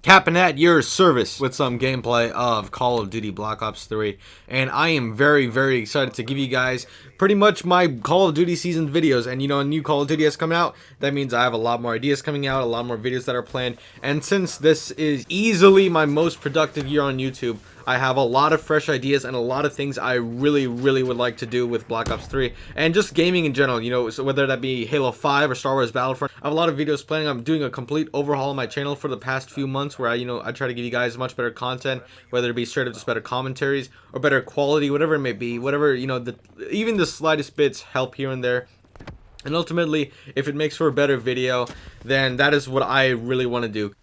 Capping at your service with some gameplay of Call of Duty Black Ops 3, and I am very excited to give you guys pretty much my Call of Duty season videos. And you know, a new Call of Duty has come out. That means I have a lot more ideas coming out, a lot more videos that are planned, and since this is easily my most productive year on YouTube, I have a lot of fresh ideas and a lot of things I really would like to do with Black Ops 3 and just gaming in general, you know, so whether that be Halo 5 or Star Wars Battlefront. I have a lot of videos planning. I'm doing a complete overhaul of my channel for the past few months where I try to give you guys much better content, whether it be straight up just better commentaries or better quality, whatever it may be, whatever, you know, even the slightest bits help here and there. And ultimately, if it makes for a better video, then that is what I really want to do.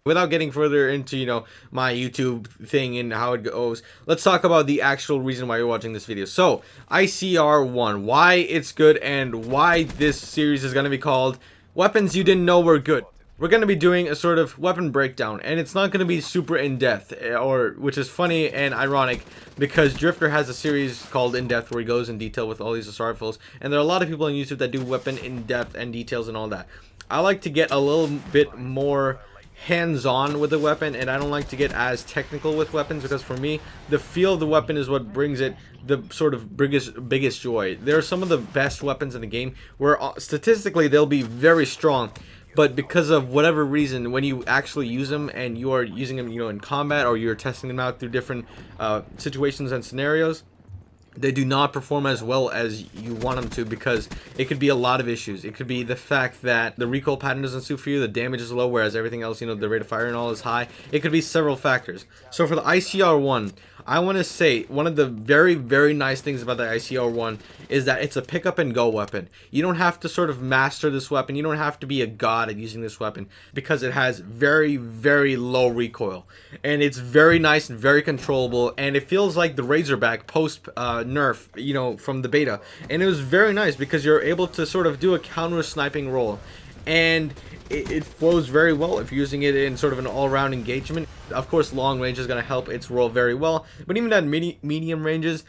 Without getting further into, you know, my YouTube thing and how it goes, let's talk about the actual reason why you're watching this video. So, ICR-1, why it's good and why this series is going to be called Weapons You Didn't Know Were Good. We're going to be doing a sort of weapon breakdown, and it's not going to be super in-depth, which is funny and ironic because Drifter has a series called In-Depth where he goes in detail with all these assault rifles, and there are a lot of people on YouTube that do weapon in-depth and details and all that. I like to get a little bit more hands-on with the weapon, and I don't like to get as technical with weapons because for me the feel of the weapon is what brings it the sort of biggest joy. There are some of the best weapons in the game where statistically they'll be very strong, but because of whatever reason, when you actually use them and you are using them, you know, in combat, or you're testing them out through different situations and scenarios, they do not perform as well as you want them to, because it could be a lot of issues. It could be the fact that the recoil pattern doesn't suit for you, the damage is low, whereas everything else, you know, the rate of fire and all is high. It could be several factors. So for the ICR-1, I want to say one of the very nice things about the ICR-1 is that it's a pick up and go weapon. You don't have to sort of master this weapon. You don't have to be a god at using this weapon because it has very low recoil, and it's very nice and very controllable, and it feels like the Razorback post nerf, you know, from the beta. And it was very nice because you're able to sort of do a counter sniping role, and it flows very well if you're using it in sort of an all-round engagement. Of course, long range is going to help its role very well, but even at medium ranges,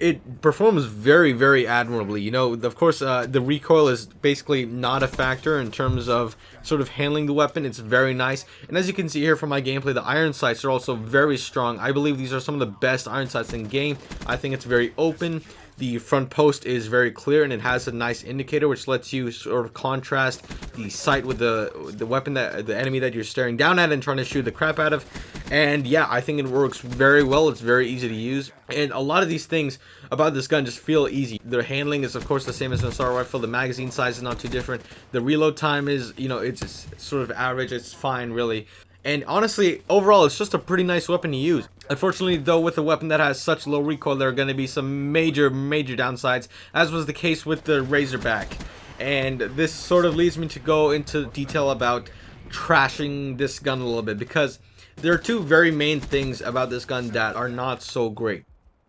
it performs very admirably. You know, of course, the recoil is basically not a factor in terms of sort of handling the weapon. It's very nice, and as you can see here from my gameplay, the iron sights are also very strong. I believe these are some of the best iron sights in game. I think it's very open. The front post is very clear, and it has a nice indicator which lets you sort of contrast the sight with the weapon, that the enemy that you're staring down at and trying to shoot the crap out of. And yeah, I think it works very well. It's very easy to use, and a lot of these things about this gun just feel easy. The handling is of course the same as an assault rifle. The magazine size is not too different. The reload time is, you know, it's sort of average. It's fine, really. And honestly, overall, it's just a pretty nice weapon to use. Unfortunately, though, with a weapon that has such low recoil, there are going to be some major downsides, as was the case with the Razorback. And this sort of leads me to go into detail about trashing this gun a little bit, because there are two very main things about this gun that are not so great.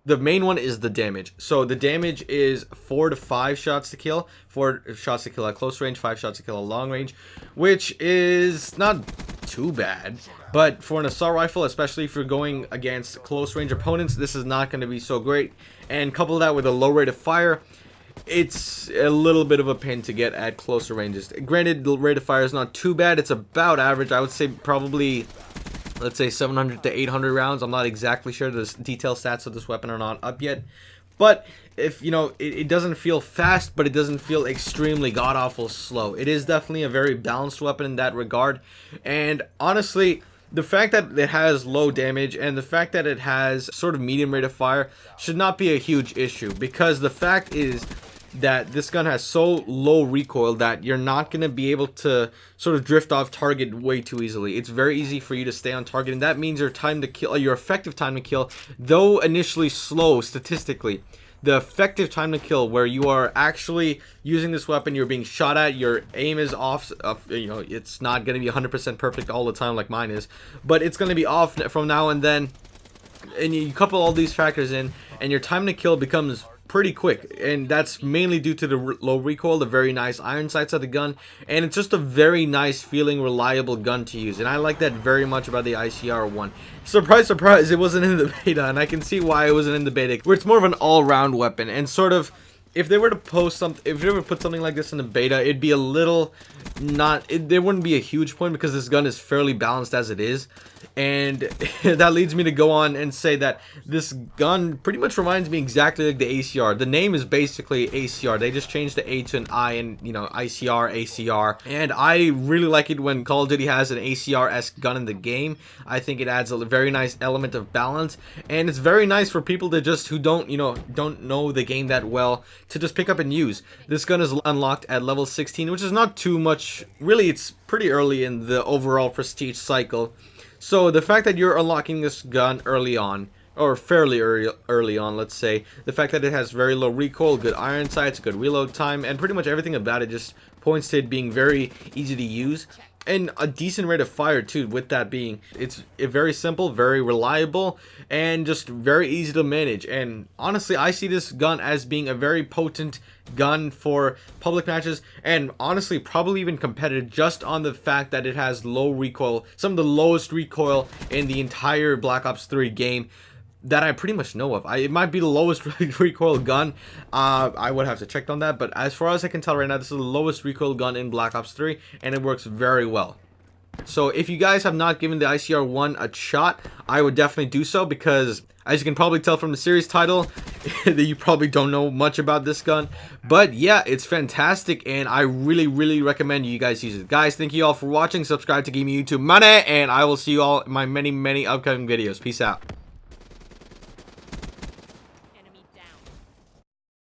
The main one is the damage. So the damage is 4 to 5 shots to kill. 4 shots to kill at close range, 5 shots to kill at long range, which is not too bad. But for an assault rifle, especially if you're going against close range opponents, this is not going to be so great. And couple that with a low rate of fire, it's a little bit of a pain to get at closer ranges. Granted, the rate of fire is not too bad. It's about average. I would say probably, let's say 700 to 800 rounds. I'm not exactly sure. The detailed stats of this weapon are not up yet. But if you know, it doesn't feel fast, but it doesn't feel extremely god-awful slow. It is definitely a very balanced weapon in that regard. And honestly, the fact that it has low damage and the fact that it has sort of medium rate of fire should not be a huge issue, because the fact is that this gun has so low recoil that you're not going to be able to sort of drift off target way too easily. It's very easy for you to stay on target, and that means your time to kill, your effective time to kill, though initially slow statistically, the effective time to kill, where you are actually using this weapon, you're being shot at, your aim is off, you know, it's not going to be 100% perfect all the time like mine is, but it's going to be off from now and then, and you couple all these factors in, and your time to kill becomes pretty quick, and that's mainly due to the low recoil, the very nice iron sights of the gun, and it's just a very nice feeling, reliable gun to use, and I like that very much about the ICR-1. Surprise, it wasn't in the beta, and I can see why it wasn't in the beta, where it's more of an all-round weapon, and sort of if they were to post something, if they were to put something like this in the beta, it'd be a little there wouldn't be a huge point because this gun is fairly balanced as it is. And that leads me to go on and say that this gun pretty much reminds me exactly like the ACR. The name is basically ACR. They just changed the A to an I, and you know, ICR, ACR. And I really like it when Call of Duty has an ACR-esque gun in the game. I think it adds a very nice element of balance, and it's very nice for people to just who don't know the game that well to just pick up and use. This gun is unlocked at level 16, which is not too much. Really, it's pretty early in the overall prestige cycle. So the fact that you're unlocking this gun early on, or fairly early on, let's say, the fact that it has very low recoil, good iron sights, good reload time, and pretty much everything about it just points to it being very easy to use, and a decent rate of fire too. With that being, it's very simple, very reliable, and just very easy to manage. And honestly, I see this gun as being a very potent gun for public matches, and honestly probably even competitive, just on the fact that it has low recoil, some of the lowest recoil in the entire Black Ops 3 game that I pretty much know of. It might be the lowest recoil gun. I would have to check on that, but as far as I can tell right now, this is the lowest recoil gun in Black Ops 3, and it works very well. So if you guys have not given the ICR-1 a shot, I would definitely do so, because as you can probably tell from the series title, that you probably don't know much about this gun. But yeah, it's fantastic, and I really recommend you guys use it. Guys, thank you all for watching. Subscribe to Give Me YouTube Money, and I will see you all in my many upcoming videos. Peace out.